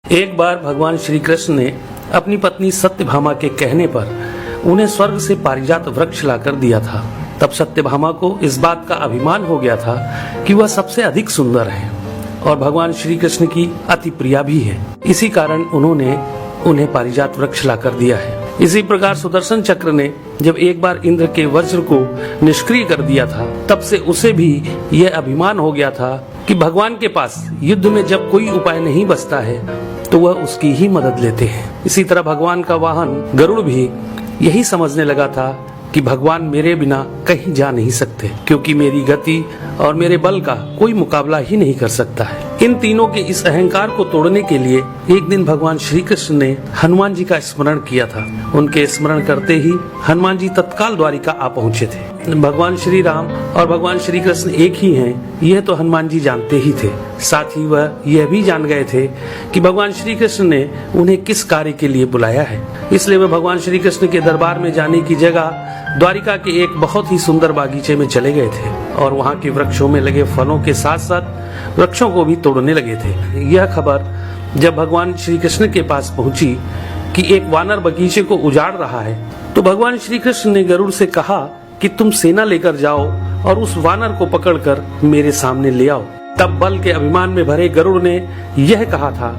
एक बार भगवान श्री कृष्ण ने अपनी पत्नी सत्यभामा के कहने पर उन्हें स्वर्ग से पारिजात वृक्ष लाकर दिया था। तब सत्यभामा को इस बात का अभिमान हो गया था कि वह सबसे अधिक सुंदर है और भगवान श्री कृष्ण की अति प्रिया भी है। इसी कारण उन्होंने उन्हें पारिजात वृक्ष लाकर दिया है। इसी प्रकार सुदर्शन चक्र ने जब एक बार इंद्र के वज्र को निष्क्रिय कर दिया था, तब से उसे भी यह अभिमान हो गया था कि भगवान के पास युद्ध में जब कोई उपाय नहीं बचता है तो वह उसकी ही मदद लेते हैं। इसी तरह भगवान का वाहन गरुड़ भी यही समझने लगा था कि भगवान मेरे बिना कहीं जा नहीं सकते, क्योंकि मेरी गति और मेरे बल का कोई मुकाबला ही नहीं कर सकता है। इन तीनों के इस अहंकार को तोड़ने के लिए एक दिन भगवान श्री कृष्ण ने हनुमान जी का स्मरण किया था। उनके स्मरण करते ही हनुमान जी तत्काल द्वारिका आ पहुँचे थे। भगवान श्री राम और भगवान श्री कृष्ण एक ही हैं, यह तो हनुमान जी जानते ही थे। साथ ही वह यह भी जान गए थे कि भगवान श्री कृष्ण ने उन्हें किस कार्य के लिए बुलाया है। इसलिए वे भगवान श्री कृष्ण के दरबार में जाने की जगह द्वारिका के एक बहुत ही सुंदर बागीचे में चले गए थे और वहाँ के वृक्षों में लगे फलों के साथ साथ वृक्षों को भी तोड़ने लगे थे। यह खबर जब भगवान श्री कृष्ण के पास पहुंची कि एक वानर बगीचे को उजाड़ रहा है, तो भगवान श्री कृष्ण ने गरुड़ से कहा कि तुम सेना लेकर जाओ और उस वानर को पकड़कर मेरे सामने ले आओ। तब बल के अभिमान में भरे गरुड़ ने यह कहा था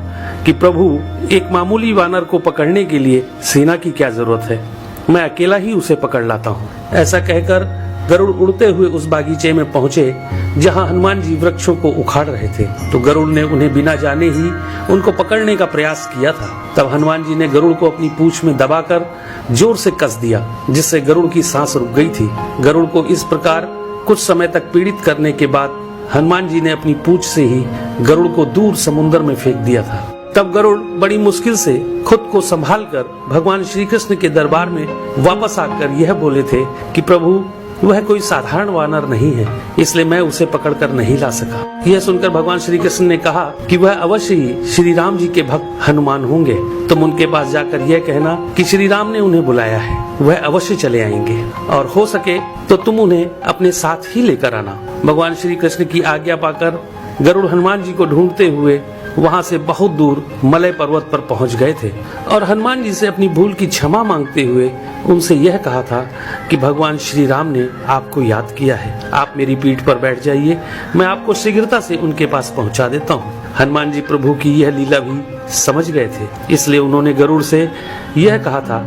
कि प्रभु, एक मामूली वानर को पकड़ने के लिए सेना की क्या जरूरत है, मैं अकेला ही उसे पकड़ लाता हूँ। ऐसा कहकर गरुड़ उड़ते हुए उस बागीचे में पहुंचे जहां हनुमान जी वृक्षों को उखाड़ रहे थे। तो गरुड़ ने उन्हें बिना जाने ही उनको पकड़ने का प्रयास किया था। तब हनुमान जी ने गरुड़ को अपनी पूंछ में दबाकर जोर से कस दिया, जिससे गरुड़ की सांस रुक गई थी। गरुड़ को इस प्रकार कुछ समय तक पीड़ित करने के बाद हनुमान जी ने अपनी पूंछ से ही गरुड़ को दूर समुद्र में फेंक दिया था। तब गरुड़ बड़ी मुश्किल से खुद को संभालकर भगवान श्री कृष्ण के दरबार में वापस आकर यह बोले थे कि प्रभु, वह कोई साधारण वानर नहीं है, इसलिए मैं उसे पकड़कर नहीं ला सका। यह सुनकर भगवान श्री कृष्ण ने कहा कि वह अवश्य ही श्री राम जी के भक्त हनुमान होंगे। तुम उनके पास जाकर यह कहना कि श्री राम ने उन्हें बुलाया है, वह अवश्य चले आएंगे और हो सके तो तुम उन्हें अपने साथ ही लेकर आना। भगवान श्री कृष्ण की आज्ञा पाकर गरुड़ हनुमान जी को ढूंढते हुए वहां से बहुत दूर मलय पर्वत पर पहुंच गए थे और हनुमान जी से अपनी भूल की क्षमा मांगते हुए उनसे यह कहा था कि भगवान श्री राम ने आपको याद किया है, आप मेरी पीठ पर बैठ जाइए, मैं आपको शीघ्रता से उनके पास पहुंचा देता हूं। हनुमान जी प्रभु की यह लीला भी समझ गए थे, इसलिए उन्होंने गरुड़ से यह कहा था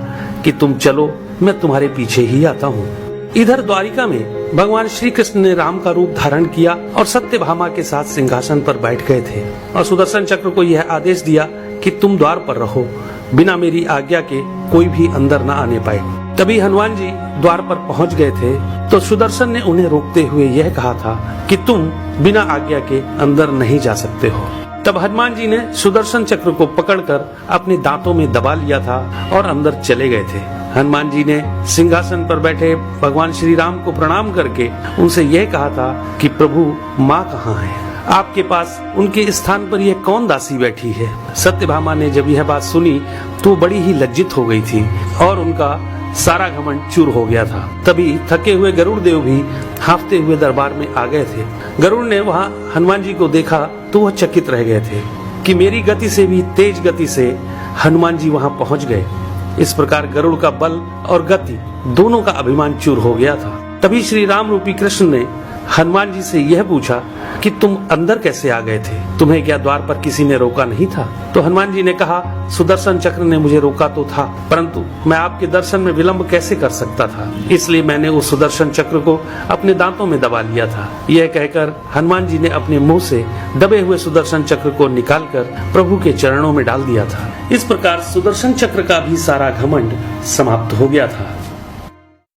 कि तुम चलो, मैं तुम्हारे पीछे ही आता हूँ। इधर द्वारिका में भगवान श्री कृष्ण ने राम का रूप धारण किया और सत्यभामा के साथ सिंहासन पर बैठ गए थे और सुदर्शन चक्र को यह आदेश दिया कि तुम द्वार पर रहो, बिना मेरी आज्ञा के कोई भी अंदर न आने पाए। तभी हनुमान जी द्वार पर पहुंच गए थे तो सुदर्शन ने उन्हें रोकते हुए यह कहा था कि तुम बिना आज्ञा के अंदर नहीं जा सकते हो। तब हनुमान जी ने सुदर्शन चक्र को पकड़कर अपने दांतों में दबा लिया था और अंदर चले गए थे। हनुमान जी ने सिंहासन पर बैठे भगवान श्री राम को प्रणाम करके उनसे यह कहा था कि प्रभु, माँ कहाँ है? आपके पास उनके स्थान पर यह कौन दासी बैठी है? सत्यभामा ने जब यह बात सुनी तो बड़ी ही लज्जित हो गई थी और उनका सारा घमंड चूर हो गया था। तभी थके हुए गरुड़ देव भी हांफते हुए दरबार में आ गए थे। गरुड़ ने वहाँ हनुमान जी को देखा तो वह चकित रह गए थे कि मेरी गति से भी तेज गति से हनुमान जी वहाँ पहुँच गए। इस प्रकार गरुड़ का बल और गति दोनों का अभिमान चूर हो गया था। तभी श्री राम रूपी कृष्ण ने हनुमान जी से यह पूछा कि तुम अंदर कैसे आ गए थे? तुम्हें क्या द्वार पर किसी ने रोका नहीं था? तो हनुमान जी ने कहा, सुदर्शन चक्र ने मुझे रोका तो था, परंतु मैं आपके दर्शन में विलंब कैसे कर सकता था, इसलिए मैंने उस सुदर्शन चक्र को अपने दांतों में दबा लिया था। यह कहकर हनुमान जी ने अपने मुंह से दबे हुए सुदर्शन चक्र को निकालकर प्रभु के चरणों में डाल दिया था। इस प्रकार सुदर्शन चक्र का भी सारा घमंड समाप्त हो गया था।